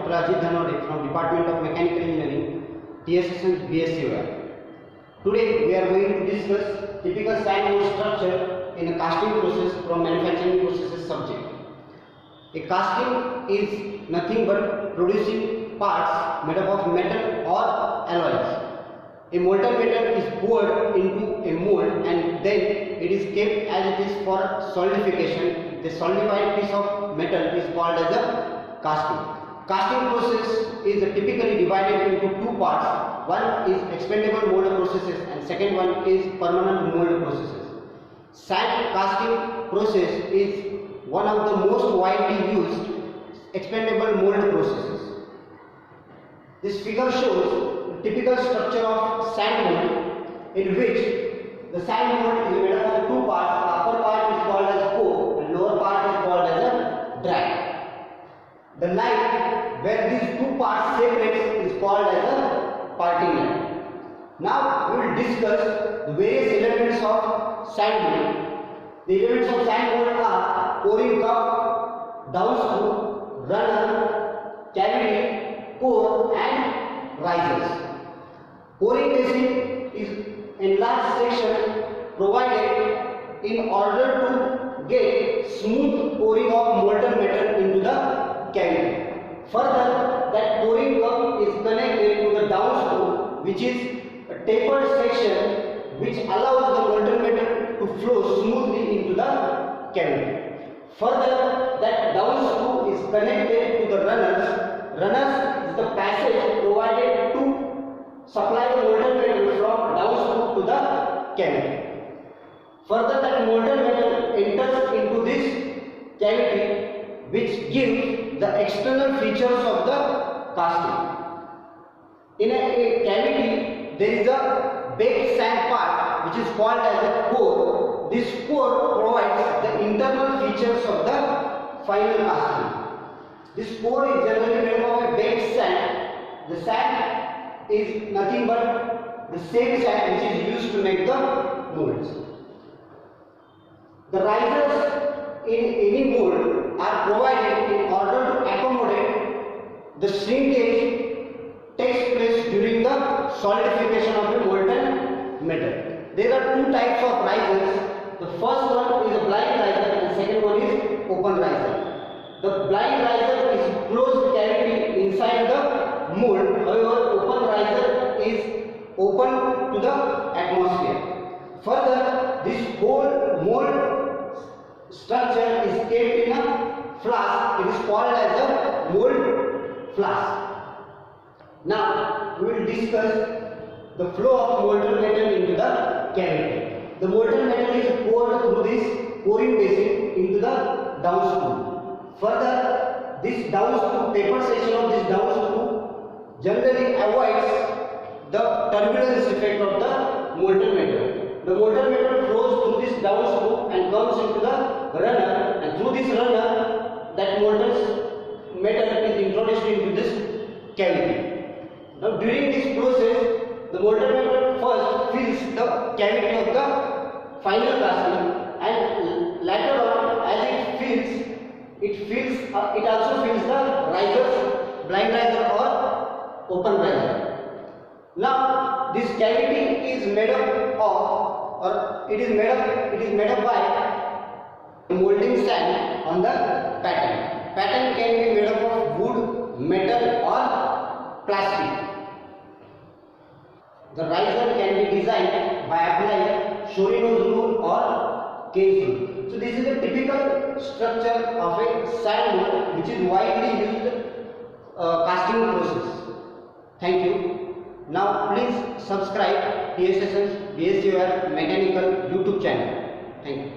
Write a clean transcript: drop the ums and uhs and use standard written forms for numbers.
Dr. Ajit Dhanawade from Department of Mechanical Engineering, TSSM'S BSc. Today we are going to discuss typical sand mold structure in a casting process from manufacturing processes subject. A casting is nothing but producing parts made up of metal or alloys. A molten metal is poured into a mold and then it is kept as it is for solidification. The solidified piece of metal is called as a casting. Casting process is typically divided into two parts. One is expandable mold processes and second one is permanent mold processes. Sand casting process is one of the most widely used expandable mold processes. This figure shows the typical structure of sand mold, in which the sand mold is made up of two parts. The upper part is called as core and lower part is called as a drag. The line where these two parts separate is called as a parting line. Now we will discuss the various elements of sand mold. The elements of sand mold are pouring cup, downspout, runner, cavity, core and risers. Pouring basin is enlarged section provided in order to get smooth pouring of molten metal into the cavity. Further, that pouring cup is connected to the downspout, which is a tapered section which allows the molten metal to flow smoothly into the cavity. Further, that downspout is connected to the runners. Runners is the passage provided to supply the molten metal from downspout to the cavity. Further, that molten metal enters into this cavity, which gives the external features of the casting. In a cavity, there is a baked sand part which is called as a core. This core provides the internal features of the final casting. This core is generally made of a baked sand. The sand is nothing but the same sand which is used to make the molds. The risers in any mold are provided in order to accommodate the shrinkage takes place during the solidification of the molten metal. There are two types of risers. The first one is a blind riser and second one is open riser. The blind riser is closed cavity inside the mold. However, open riser is open to the atmosphere. Further, this whole mold structure is kept in a flask. It is called as a mold flask. Now we will discuss the flow of molten metal into the cavity. The molten metal is poured through this pouring basin into the downspout. Further, this downspout, tapered section of this downspout generally avoids the turbulence effect of the molten metal. The molten metal flows through this downspout and comes into the runner, and through this runner, that molten metal is introduced into this cavity. Now, during this process, the molten metal first fills the cavity of the final casting, and later on, as it also fills the risers, blind riser or open riser. Now, this cavity is made up of, or it is made up by molding sand on the pattern. Pattern can be made up of wood, metal or plastic. The riser can be designed by applying Chaurinot's rule or Kay's rule. So this is a typical structure of a sand mold which is widely used casting process. Thank you. Now please subscribe TSSM'S BSc Mechanical YouTube channel. Thank you.